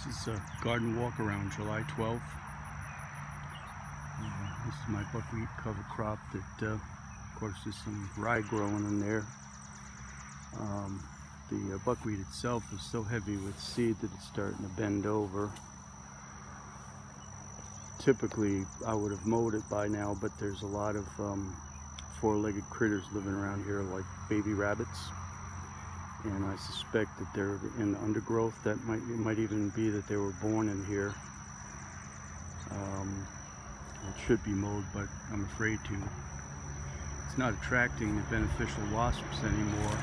This is a garden walk around July 12th. This is my buckwheat cover crop that, of course, there's some rye growing in there. The buckwheat itself is so heavy with seed that it's starting to bend over. Typically, I would have mowed it by now, but there's a lot of four-legged critters living around here, like baby rabbits. And I suspect that they're in the undergrowth. It might even be that they were born in here. It should be mowed, but I'm afraid to. It's not attracting the beneficial wasps anymore.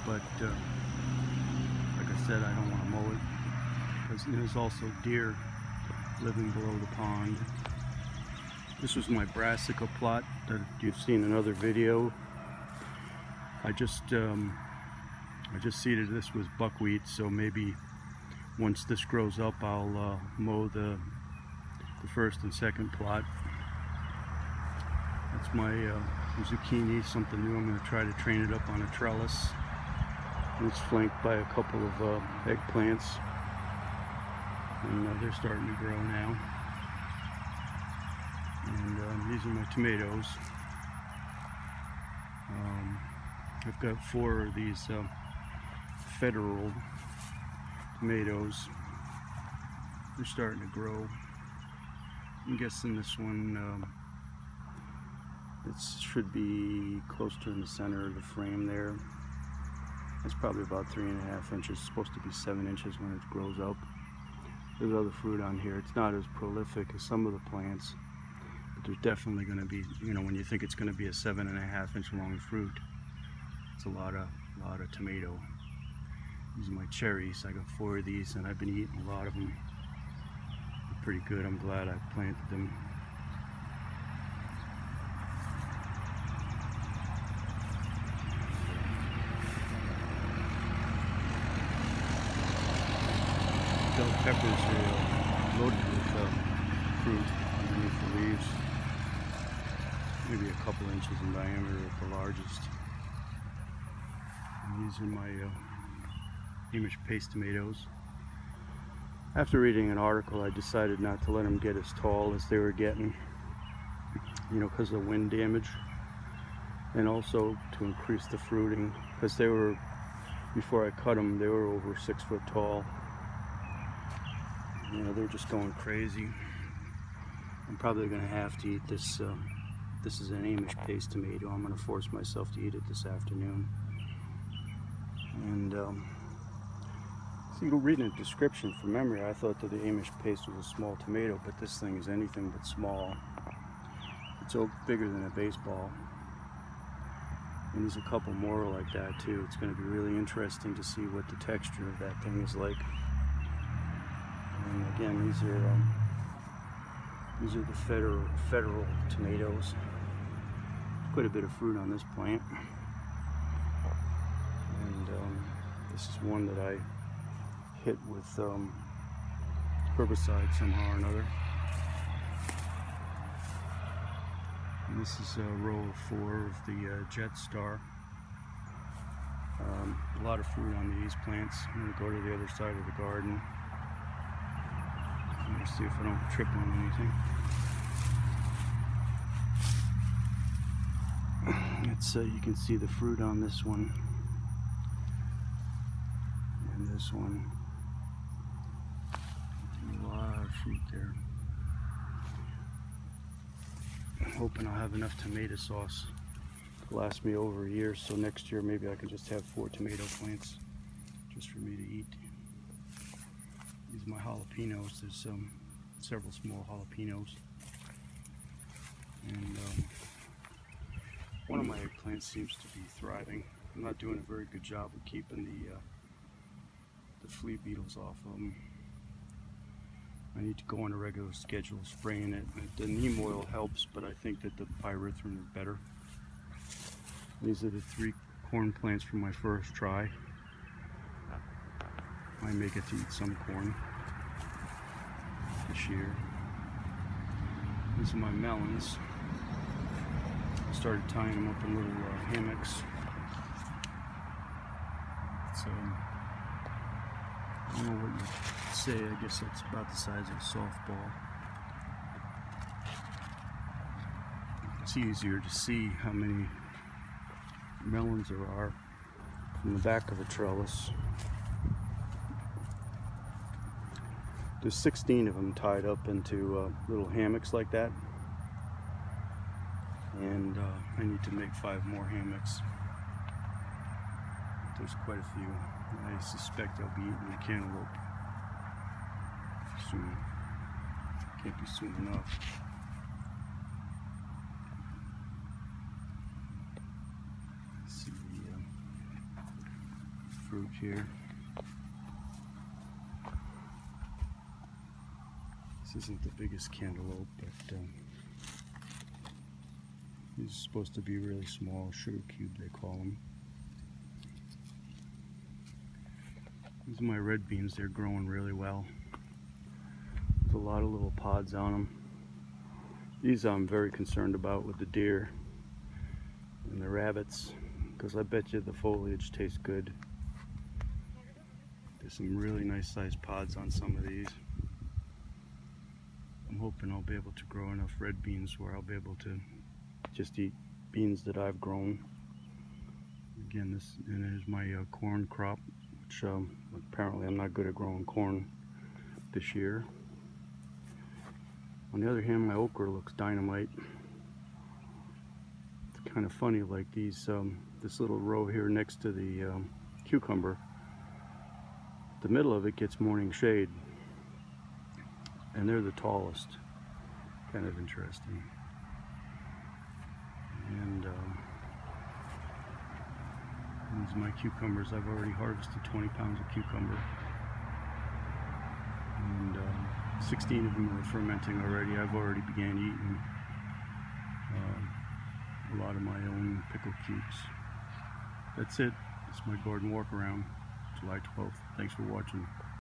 But like I said, I don't want to mow it because there's also deer living below the pond. This was my brassica plot that you've seen in another video. I just seeded this with buckwheat, so maybe once this grows up, I'll mow the first and second plot. That's my zucchini, something new. I'm going to try to train it up on a trellis. It's flanked by a couple of eggplants, and they're starting to grow now. And these are my tomatoes. I've got 4 of these federal tomatoes. They're starting to grow. I'm guessing this one it should be close to in the center of the frame there. It's probably about 3.5 inches. It's supposed to be 7 inches when it grows up. There's other fruit on here. It's not as prolific as some of the plants, but there's definitely going to be, you know, when you think it's going to be a 7.5 inch long fruit, it's a lot of tomato. These are my cherries. I got 4 of these, and I've been eating a lot of them. They're pretty good. I'm glad I planted them. Bell peppers are loaded with fruit underneath the leaves. Maybe a couple inches in diameter at the largest. And these are my Amish paste tomatoes. After reading an article, I decided not to let them get as tall as they were getting, you know, because of wind damage, and also to increase the fruiting, because they were, before I cut them, they were over 6 foot tall. You know, they're just going crazy. I'm probably going to have to eat this. This is an Amish paste tomato. I'm going to force myself to eat it this afternoon. And so you go reading the description from memory, I thought that the Amish paste was a small tomato, but this thing is anything but small. It's bigger than a baseball. And there's a couple more like that too. It's going to be really interesting to see what the texture of that thing is like. And again, these are the federal tomatoes. Quite a bit of fruit on this plant. And this is one that I hit with herbicide somehow or another. And this is row 4 of the Jetstar. A lot of fruit on these plants. I'm going to go to the other side of the garden. I'm going to see if I don't trip on anything. It's you can see the fruit on this one and this one. A lot of fruit there. I'm hoping I'll have enough tomato sauce to last me over a year, so next year maybe I can just have 4 tomato plants just for me to eat. These are my jalapenos. There's several small jalapenos. And one of my eggplants seems to be thriving. I'm not doing a very good job of keeping the flea beetles off of them. I need to go on a regular schedule spraying it. The neem oil helps, but I think that the pyrethrin is better. These are the 3 corn plants from my first try. I may get to eat some corn this year. These are my melons. I started tying them up in little hammocks. I don't know what you'd say. I guess that's about the size of a softball. It's easier to see how many melons there are from the back of a trellis. There's 16 of them tied up into little hammocks like that, and I need to make 5 more hammocks. There's quite a few. I suspect I'll be eating the cantaloupe soon. Can't be soon enough. See the fruit here. This isn't the biggest cantaloupe, but these are supposed to be really small, sugar cube they call them. These are my red beans. They're growing really well. There's a lot of little pods on them. These I'm very concerned about with the deer and the rabbits, because I bet you the foliage tastes good. There's some really nice sized pods on some of these. I'm hoping I'll be able to grow enough red beans where I'll be able to just eat beans that I've grown. Again, this, and here's my corn crop, which apparently I'm not good at growing corn this year. On the other hand, my okra looks dynamite. It's kind of funny, like these, this little row here next to the cucumber, the middle of it gets morning shade, and they're the tallest. Kind of interesting. And these are my cucumbers. I've already harvested 20 pounds of cucumber, and 16 of them are fermenting already. I've already began eating a lot of my own pickled cubes. That's it. It's my garden walk around, July 12th. Thanks for watching.